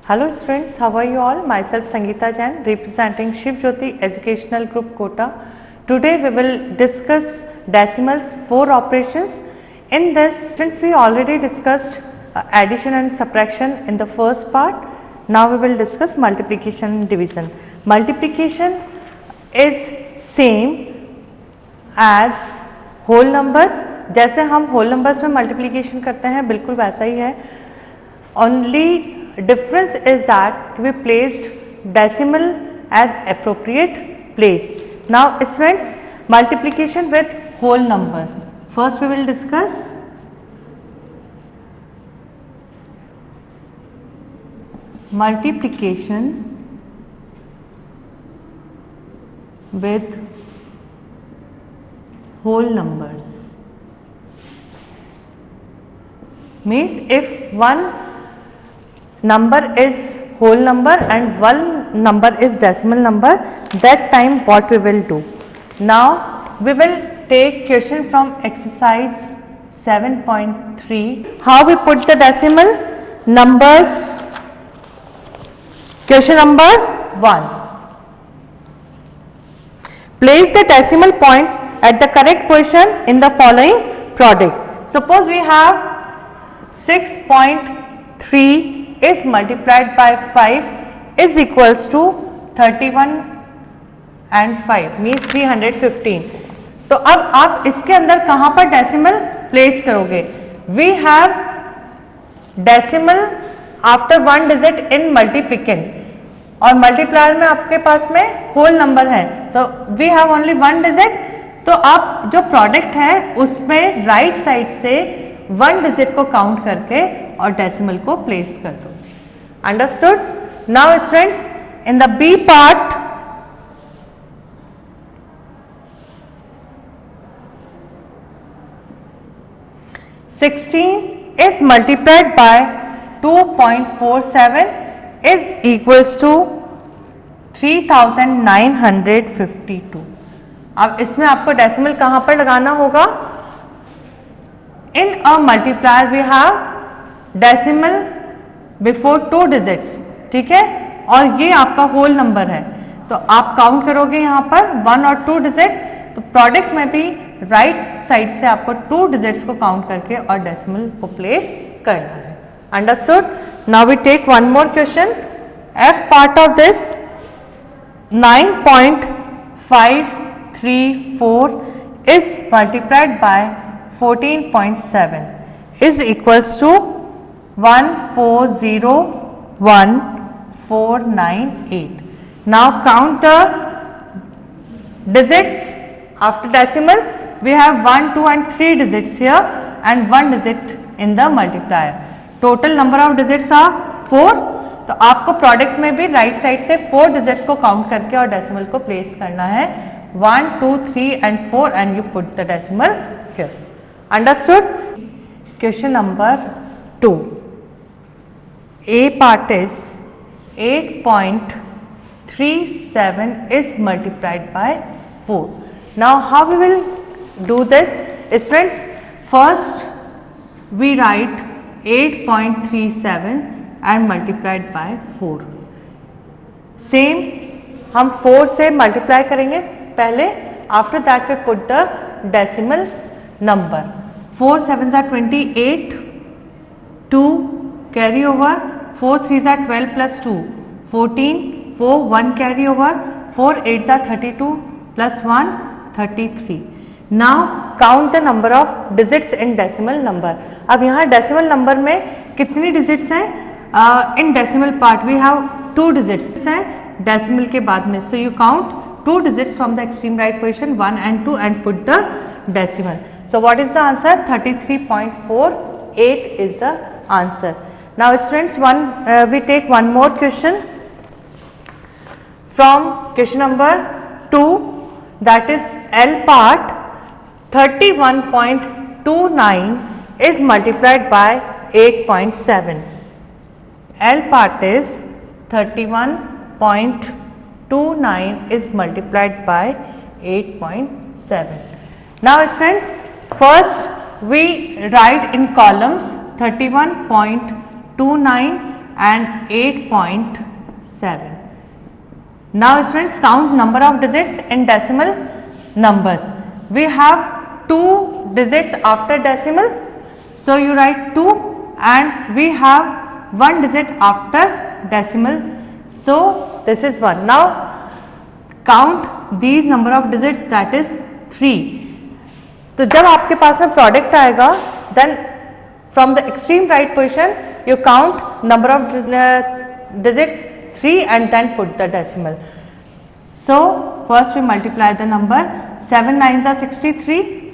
Hello students, how are you all? Myself Sangeeta Jain representing Shiv Jyoti Educational Group Kota. Today we will discuss decimals 4 operations. In this, since we already discussed addition and subtraction in the first part, now we will discuss multiplication and division. Multiplication is same as whole numbers. जैसे हम whole numbers में multiplication करते हैं बिल्कुल वैसा ही है. Only difference is that we placed decimal as appropriate place. Now students, multiplication with whole numbers. First we will discuss multiplication with whole numbers. Means if one number is whole number and one number is decimal number, that time what we will do? Now we will take question from exercise 7.3. How we put the decimal numbers? Question number 1. Place the decimal points at the correct position in the following product. Suppose we have 6.3 is multiplied by 5 is equals to 31 and 5 means 315. तो अब आप इसके अंदर कहाँ पर decimal place करोगे? We have decimal after one digit in multiplicand और multiplier में आपके पास में होल नंबर है तो we have only one digit. तो आप जो प्रोडक्ट है उसमें राइट साइड से वन डिजिट को काउंट करके और डेसिमल को प्लेस कर दो. Understood? Now students, in the B part (16) is multiplied by 2.47 is equals to 3952. अब इसमें आपको डेसिमल कहां पर लगाना होगा? In a multiplier we have decimal before 2 digits. ठीक है, और ये आपका होल नंबर है तो आप काउंट करोगे यहाँ पर 1 और 2 डिजिट. तो प्रोडक्ट में भी राइट साइड से आपको 2 डिजिट्स को काउंट करके और डेसिमल को प्लेस करना है. Understood? Now we take one more question. F part of this 9.534 is multiplied by 14.7 is equals to 1401498. Now count the digits after decimal. We have 1, 2 and 3 digits here and 1 digit in the multiplier. Total number of digits are 4. तो आपको product में भी right side से 4 digits को count करके और decimal को place करना है. 1, 2, 3 and 4 and you put the decimal here. Understood? Question number 2. A part is 8.37 is multiplied by 4. Now how we will do this? Students, first we write 8.37 and multiplied by 4. Same हम 4 से multiply करेंगे पहले. After that we put the decimal number. 4 7s are 28, 2 carry over, 4 3s are 12 plus 2 14, 4 1 carry over, 4 8s are 32 plus 1 33. Now count the number of digits in decimal number. अब यहाँ decimal number में कितनी digits हैं? In decimal part we have 2 digits हैं decimal के बाद में. So you count 2 digits from the extreme right position 1 and 2 and put the decimal. So what is the answer? 33.48 is the answer. Now students, we take one more question from question number 2, that is L part. 31.29 is multiplied by 8.7. L part is 31.29 is multiplied by 8.7. Now students, first we write in columns 31.29 and 8.7. Now students, count number of digits in decimal numbers. We have 2 digits after decimal, so you write 2, and we have 1 digit after decimal, so this is 1. Now count these number of digits, that is 3. तो जब आपके पास में product आएगा, then from the extreme right position you count number of digits 3 and then put the decimal. So first we multiply the number. 7 9s are 63,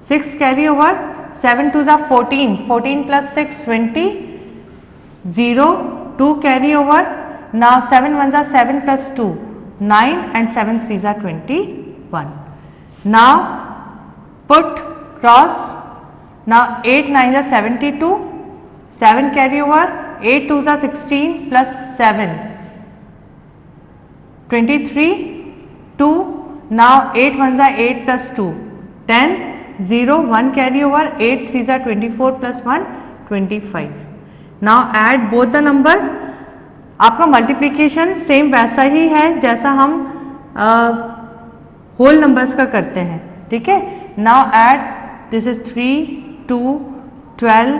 6 carry over, 7 2s are 14, 14 plus 6 20, 0 2 carry over. Now 7 1s are 7 plus 2 9 and 7 3s are 21. Now put cross. Now 8 9s are 72, 7 carry over, 8 2s are 16 plus 7 23, 2. Now 8 1s are 8 plus 2 10, 0 1 carry over, 8 3s are 24 plus 1 25. Now add both the numbers. आपका multiplication same वैसा ही है जैसा हम whole numbers का करते हैं, ठीक है. Now add, this is 3 2 12,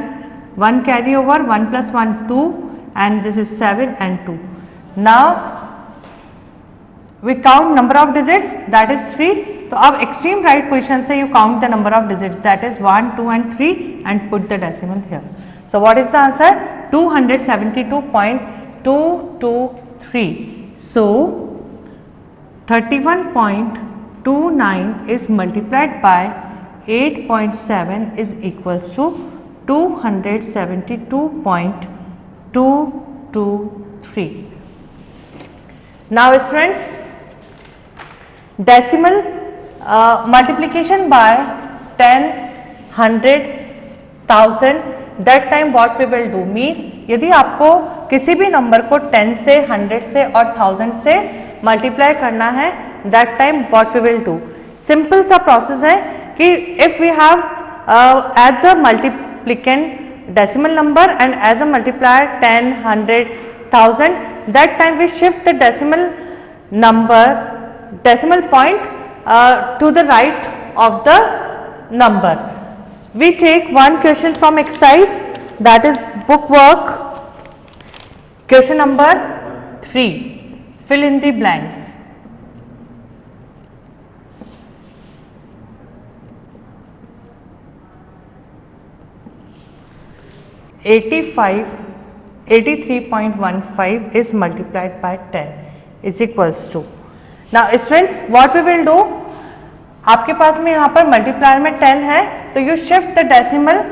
1 carry over, 1 plus 1 2, and this is 7 and 2. Now we count number of digits, that is 3. तो अब extreme right position से you count the number of digits, that is 1 2 and 3, and put the decimal here. So what is the answer? 272.223. So 31.29 is multiplied by 8.7 is equals to 272.223. Now students, decimal multiplication by 10, 100, 1000, that time what we will do means, यदि आपको किसी भी number को 10 से 100 से और 1000 से multiply करना है, that time what we will do, simple सा प्रोसेस है कि if we have as a multiplicand decimal number and as a multiplier 10, 100, 1000, that time we shift the decimal number, decimal point to the right of the number. We take one question from exercise, that is bookwork, question number 3. Fill in the blanks. (85) 83.15 is multiplied by 10 is equals to. Now students, what we will do, आपके पास में यहाँ पर multiplier में 10 है, तो you shift the decimal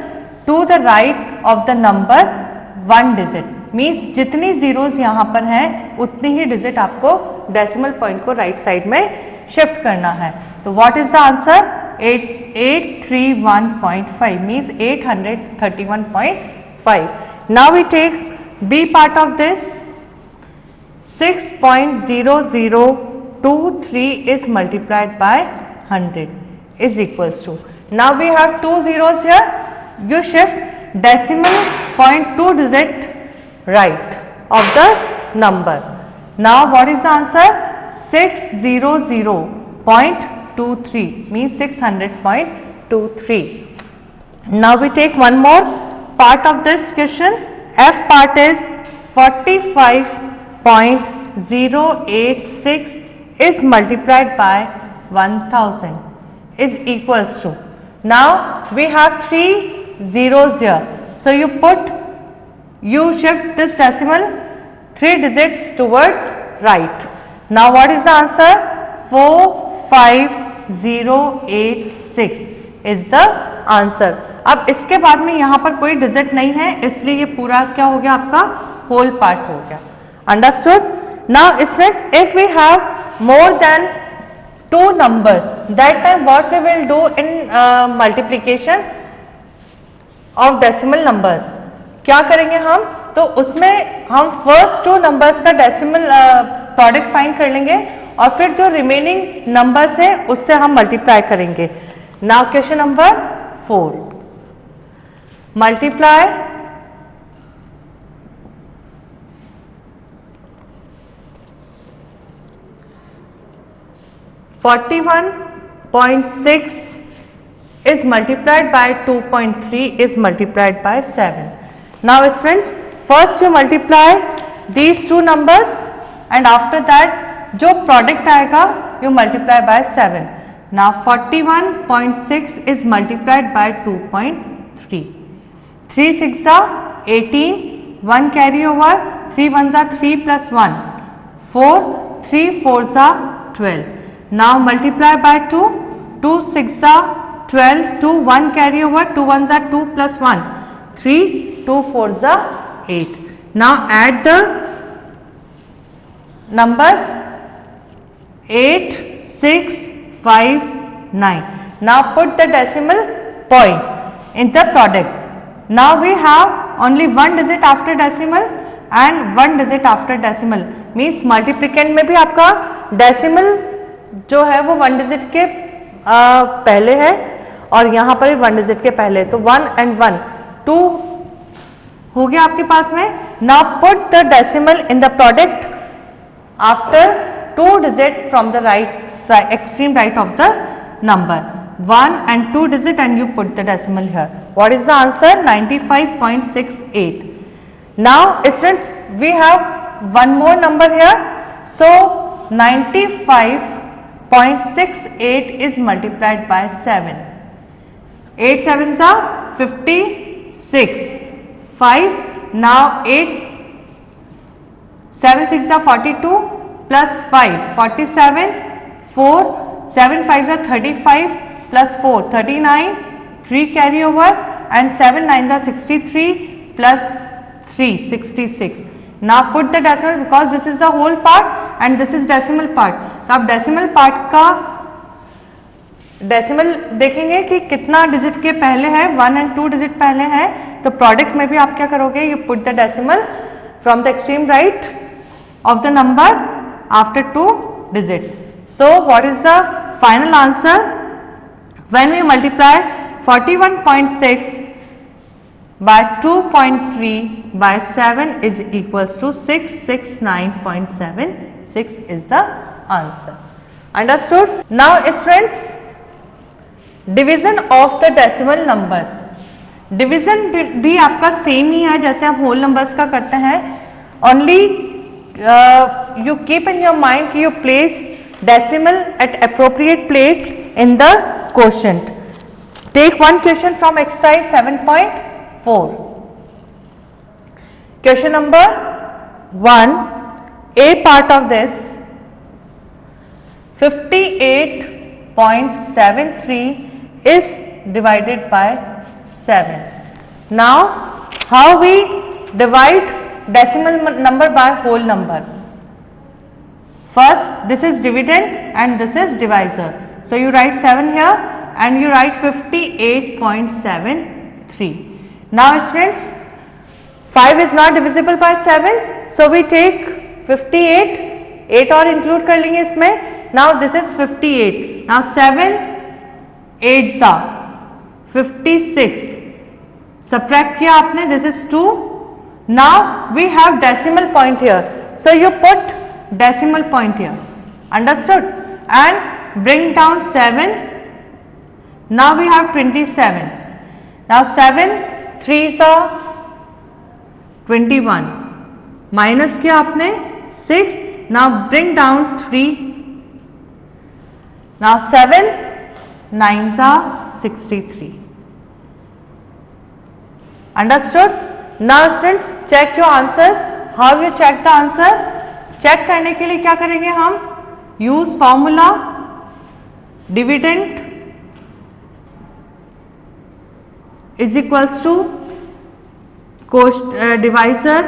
to the right of the number 1 digit, means जितनी zeros यहाँ पर हैं उतनी ही डिजिट आपको डेसिमल पॉइंट को राइट साइड में शिफ्ट करना है. तो what is the answer? 831.5 means 831.5. Now we take B part of this. 6.0023 is multiplied by 100 is equals to. Now we have 2 zeros here. You shift decimal point 2 digit right of the number. Now what is the answer? 600.23 means 600.23. Now we take one more part of this question. F part is 45.086 is multiplied by 1000 is equals to. Now we have 3 zeros here, so you shift this decimal 3 digits towards right. Now what is the answer? 45086 is the answer. अब इसके बाद में यहाँ पर कोई digit नहीं है, इसलिए ये पूरा क्या हो गया, आपका होल पार्ट हो गया. Understood? Now students, if we have more than 2 numbers, that time what we will do in multiplication of decimal numbers, क्या करेंगे हम? तो उसमें हम फर्स्ट 2 numbers का डेसिमल प्रोडक्ट फाइंड कर लेंगे और फिर जो रिमेनिंग नंबर्स है उससे हम मल्टीप्लाई करेंगे. Now question number 4. Multiply 41.6 is multiplied by 2.3 is multiplied by 7. Now students, first you multiply these two numbers and after that जो product आएगा you multiply by 7. Now 41.6 is multiplied by 2.3. 3 6 are 18, 1 carry over, 3 1s are 3 plus 1, 4, 3 4s are 12. Now multiply by 2, 2 6 are 12, 2 1 carry over, 2 1s are 2 plus 1, 3, 2 4s are 8. Now add the numbers 8, 6, 5, 9. Now put the decimal point in the product. Now we have only one digit after decimal and one digit after decimal. Means multiplicand में भी आपका decimal जो है वो one digit के पहले है और यहाँ पर भी वन डिजिट के पहले, तो 1 and 1 2 हो गया आपके पास में. Now put the decimal in the product after 2 digit from the right extreme right of the number 1 and 2 digit and you put the decimal here. What is the answer? 95.68. Now students, we have one more number here. So 95.68 is multiplied by 7. 8 7s are 56. 5. Now 8 7 6 are 42 plus 5 47. 4 7 5 are 35 plus 4 39. 3 carry over and 7 9s are 63 plus 3 66. Now put the decimal because this is the whole part and this is decimal part. तो आप decimal part का decimal देखेंगे कि कितना digit के पहले है, 1 and 2 digit पहले है, तो प्रोडक्ट में भी आप क्या करोगे, you put the decimal from the extreme right of the number after 2 digits. So what is the final answer? When we multiply 41.6 by 2.3 by 7 is equals to 669.76 is the answer. Understood? Now students, division of the decimal numbers. Division भी आपका same ही है जैसे आप whole numbers का करते हैं. Only you keep in your mind कि you place decimal at appropriate place in the quotient. Take one question from exercise 7.4. Question number 1. A part of this 58.73 is divided by 7. Now how we divide decimal number by whole number? First this is dividend and this is divisor. So you write 7 here and you write 58.73. Now students, 5 is not divisible by 7, so we take 58, 8 और include कर लेंगे इसमें. Now this is 58. Now 7 8s are 56. Subtract किया आपने, this is 2. Now we have decimal point here, so you put decimal point here. Understood? And bring down 7. Now we have 27. Now 7 3s are 21. Minus किया आपने 6. Now bring down 3. Now 7 9s are 63. Understood? Now students, check your answers. How you check the answer? Check करने के लिए क्या करेंगे हम? Use formula dividend is equals to divisor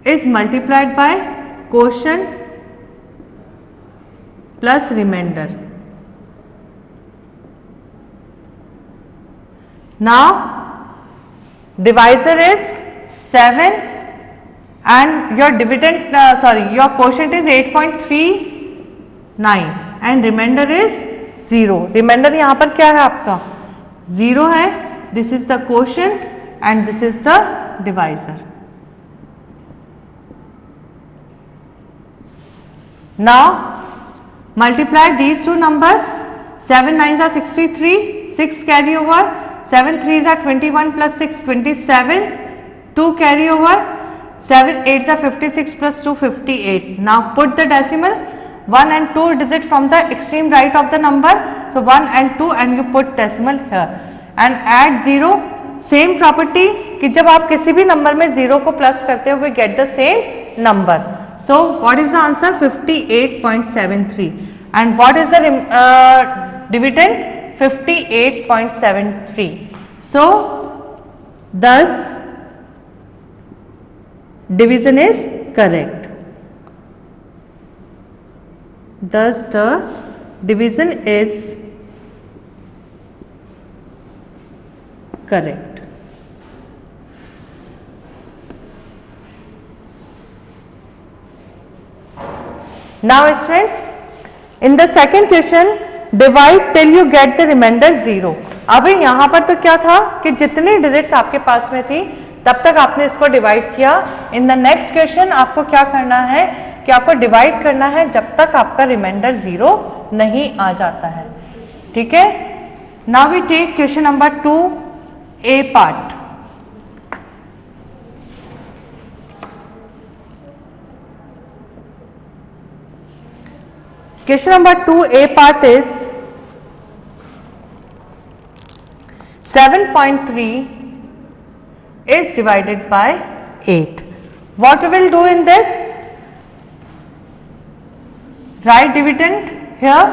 is multiplied by quotient plus remainder. Now divisor is 7 and your dividend your quotient is 8.39 and remainder is 0. Reminder यहाँ पर क्या है आपका 0 है. This is the quotient and this is the divisor. Now multiply these two numbers. 7 9s are 63, 6 carry over, 7 3s are 21 plus 6 27, 2 carry over, 7 8s are 56 plus 2 58. Now put the decimal 1 and 2 digit from the extreme right of the number. So 1 and 2 and you put decimal here and add 0. Same property कि जब आप किसी भी number में 0 को plus करते हो we get the same number. So what is the answer? 58.73. And what is the dividend? 58.73. So thus division is correct. Thus the division is correct. Now students, in the second question, divide till you get the remainder 0. अभी यहाँ पर तो क्या था कि जितनी digits आपके पास में थी तब तक आपने इसको डिवाइड किया. इन द नेक्स्ट क्वेश्चन आपको क्या करना है कि आपको डिवाइड करना है जब तक आपका रिमाइंडर 0 नहीं आ जाता है. ठीक है. Now we take question number 2A part. Question number 2A part is 7.3 is divided by 8. What we will do in this? Write dividend here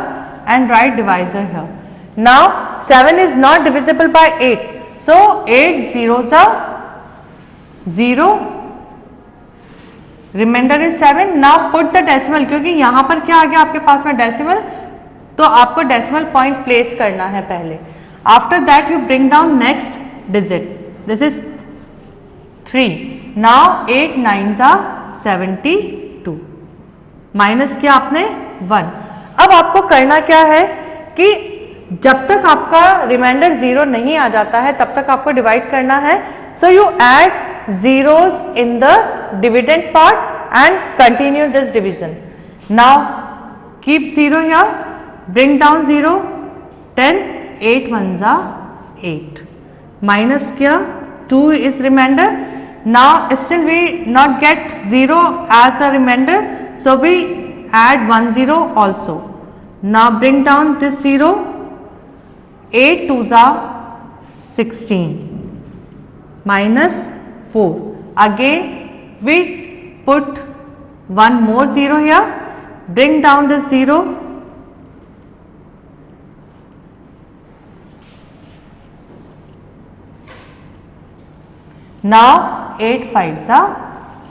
and write divisor here. Now 7 is not divisible by 8. So 8 zeros are 0. Remainder is 7. Now put the decimal, क्योंकि यहां पर क्या आ गया आपके पास में decimal, तो आपको डेसिमल पॉइंट प्लेस करना है पहले. After that you bring down next digit. This is 3. Now 8 9s are 72. Minus किया आपने 1. अब आपको करना क्या है कि जब तक आपका रिमाइंडर 0 नहीं आ जाता है तब तक आपको डिवाइड करना है. So you add zeros in the dividend part and continue this division. Now keep 0 here, bring down 0, 10, 8 1s are 8. Minus किया 2 is remainder. Now still we not get 0 as a remainder, so we add 1 0 also. Now bring down this 0, 8 2s are 16 minus 4. Again we put one more 0 here, bring down this 0, now 8 5s are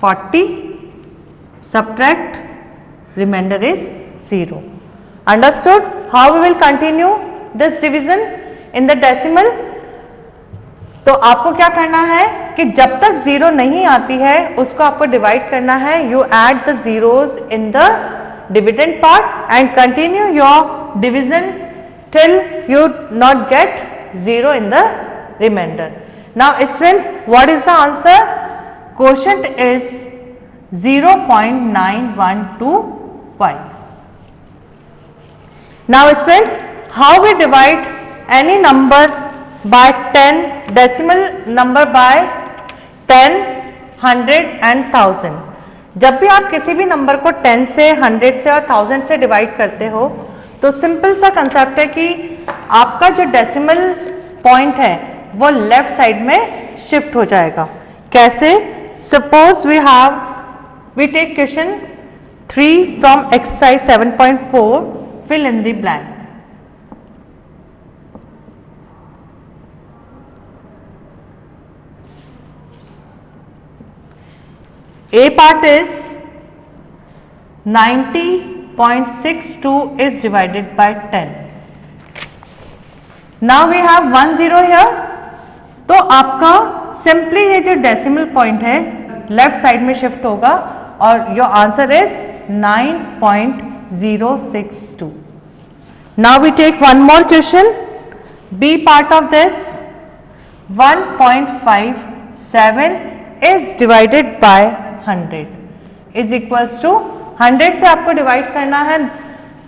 40, subtract, remainder is 0. Understood how we will continue this division in the decimal? तो आपको क्या करना है कि जब तक 0 नहीं आती है उसको आपको डिवाइड करना है. You add the zeros in the dividend part and continue your division till you not get 0 in the remainder. Now students, what is the answer? Quotient is 0.912. Now students, how we divide any number by 10, decimal number by 10, 100 and 1000. जब भी आप किसी भी number को 10 से 100 से और 1000 से डिवाइड करते हो तो सिंपल सा कंसेप्ट है कि आपका जो डेसिमल पॉइंट है वो लेफ्ट साइड में शिफ्ट हो जाएगा. कैसे? Suppose we take question 3 from exercise 7.4, fill in the blank. A part is 90.62 is divided by 10. Now we have 1 0 here. तो आपका सिंपली ये जो डेसिमल पॉइंट है लेफ्ट साइड में शिफ्ट होगा और your answer is 9.062. Now we take one more question. B part of this 1.57 is divided by 100 is equals to 100 से आपको डिवाइड करना है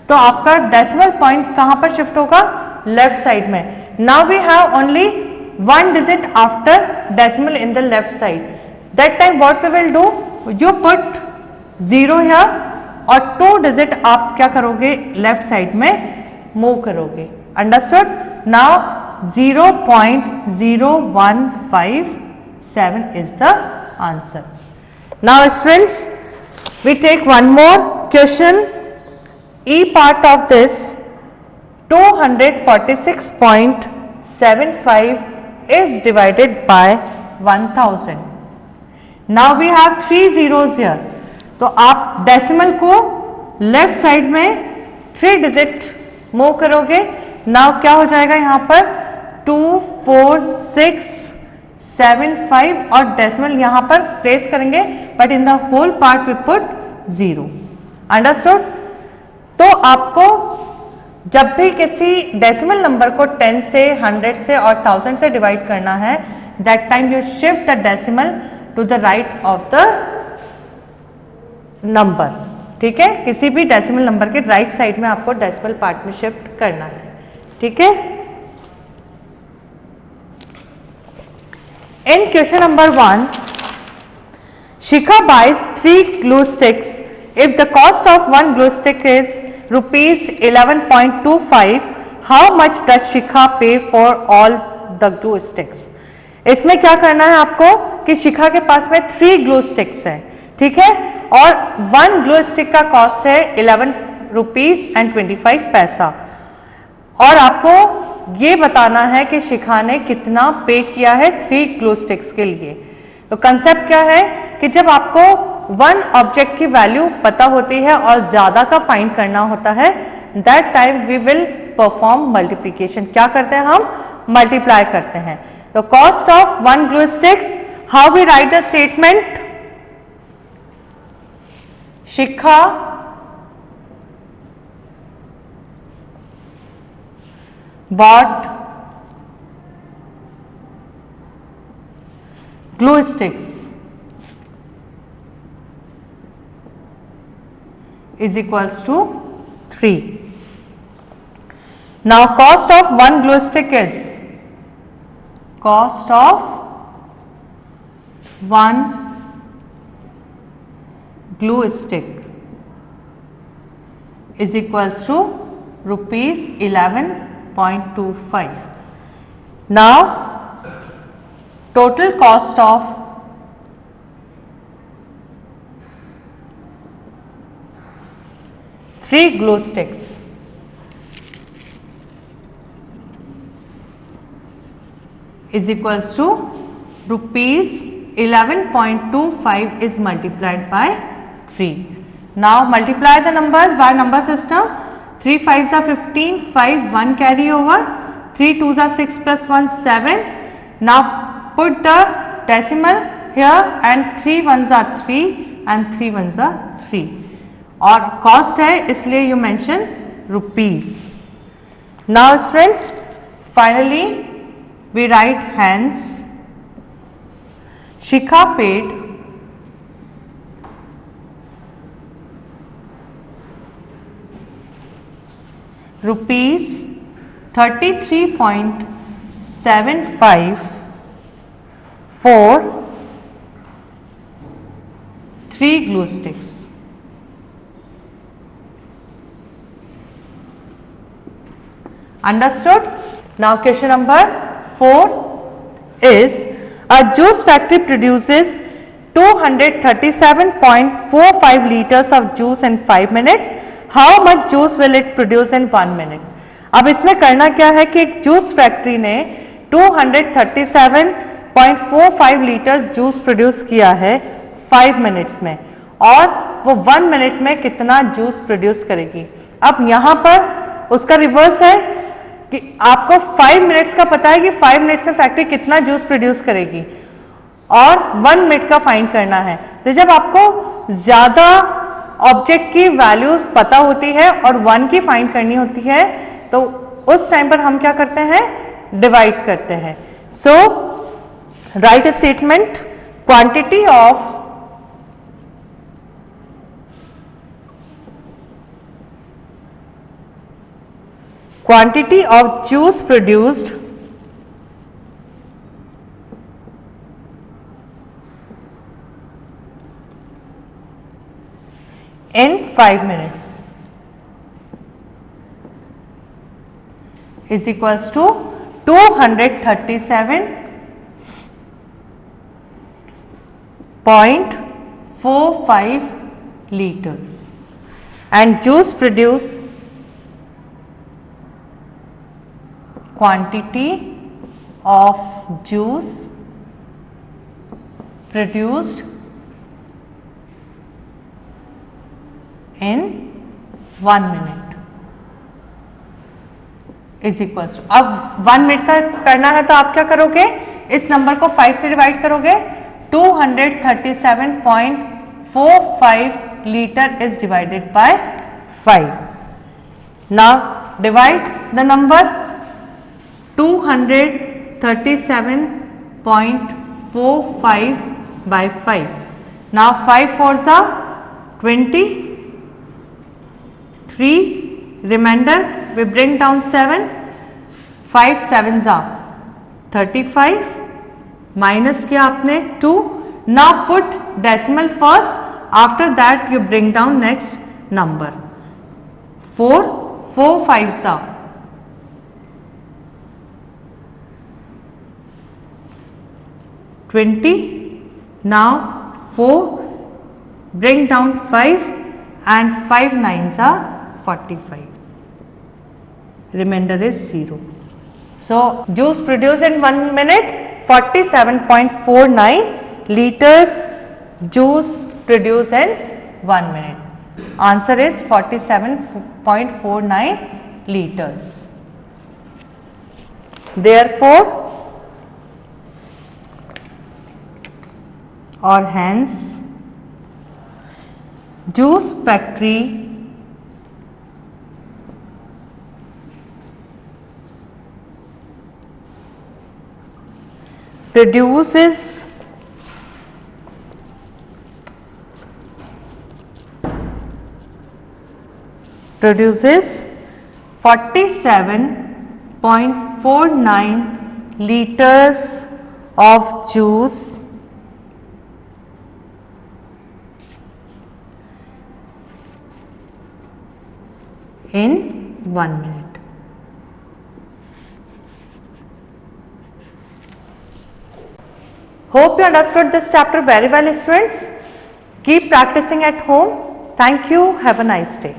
तो आपका डेसिमल पॉइंट कहाँ पर शिफ्ट होगा? लेफ्ट साइड में. Now we have only one digit after decimal in the left side. That time what we will do? You put 0 here और 2 digit आप क्या करोगे? लेफ्ट साइड में मूव करोगे. Understood? Now 0.0157 is the answer. Now students, we take one more question. E part of this 246.75 is divided by 1000. Now we have 3 zeros here. तो आप decimal को left side में 3 digit move करोगे. Now क्या हो जाएगा यहाँ पर? 24675 और डेसिमल यहाँ पर प्लेस करेंगे but in the whole part we put 0. Understood? तो आपको जब भी किसी डेसिमल नंबर को 10 से 100 से और 1000 से डिवाइड करना है, that time you shift the decimal to the right of the number. ठीक है? किसी भी डेसिमल नंबर के राइट साइड में आपको डेसिमल पार्ट में शिफ्ट करना है. ठीक है? इन question number 1, Shikha buys 3 glue sticks. If the cost of one glue stick is rupees 11.25, how much does Shikha pay for all the glue sticks? इसमें क्या करना है आपको कि शिखा के पास में 3 ग्लू स्टिक्स है. ठीक है? और 1 ग्लू स्टिक का कॉस्ट है 11 रुपीज एंड 25 पैसा और आपको ये बताना है कि शिखा ने कितना पे किया है 3 ग्लू स्टिक्स के लिए. तो कंसेप्ट क्या है कि जब आपको 1 ऑब्जेक्ट की वैल्यू पता होती है और ज्यादा का फाइंड करना होता है, that time we will perform multiplication. क्या करते हैं? हम मल्टीप्लाई करते हैं. तो cost of 1 glue sticks, how we write the statement? Shikha bought glue sticks is equals to 3. Now cost of 1 glue stick is cost of 1 glue stick is equals to rupees 11.25. Now total cost of three glue sticks is equals to rupees 11.25 is multiplied by 3. Now multiply the numbers by number system. 3 5s are 15, 5 1 carry over, 3 2s are 6 plus 1 7. Now put the decimal here and 3 1s are 3 and 3 1s are 3 और cost है इसलिए you mention rupees. Now students, finally we write hence Shikha paid rupees 33.75 for 3 glue sticks. Understood? Now question number 4 is a juice factory produces 237.45 liters of juice in 5 minutes. How much juice will it produce in 1 minute? अब इसमें करना क्या है कि एक juice factory ने 237.45 litre juice produce किया है 5 मिनट्स में और वो 1 मिनट में कितना जूस प्रोड्यूस करेगी. अब यहाँ पर उसका रिवर्स है कि आपको 5 मिनट्स का पता है कि 5 मिनट्स में फैक्ट्री कितना जूस प्रोड्यूस करेगी और 1 मिनट का फाइंड करना है. तो जब आपको ज्यादा ऑब्जेक्ट की वैल्यू पता होती है और 1 की फाइंड करनी होती है, तो उस टाइम पर हम क्या करते हैं, डिवाइड करते हैं. So right statement, quantity of juice produced in 5 minutes is equals to 237.45 liters, and juice produce quantity of juice produced in 1 minute is equals to. अब 1 मिनट का करना है तो आप क्या करोगे, इस नंबर को 5 से डिवाइड करोगे. 237.45 litre is divided by 5. Now divide the number 237.45 by 5. Now 5 fours are 20, 3 remainder we bring down 7, 5 sevens are 35, minus किया आपने 2. Now put decimal first, after that you bring down next number. 4 5s are 20. Now 4 bring down 5 and 5 9s are 45. Remainder is 0. So juice produced in 1 minute 47.49 liters juice produced in 1 minute. Answer is 47.49 liters. Therefore or hence juice factory produces 47.49 liters of juice in 1 minute. Hope you understood this chapter very well, students. Keep practicing at home. Thank you. Have a nice day.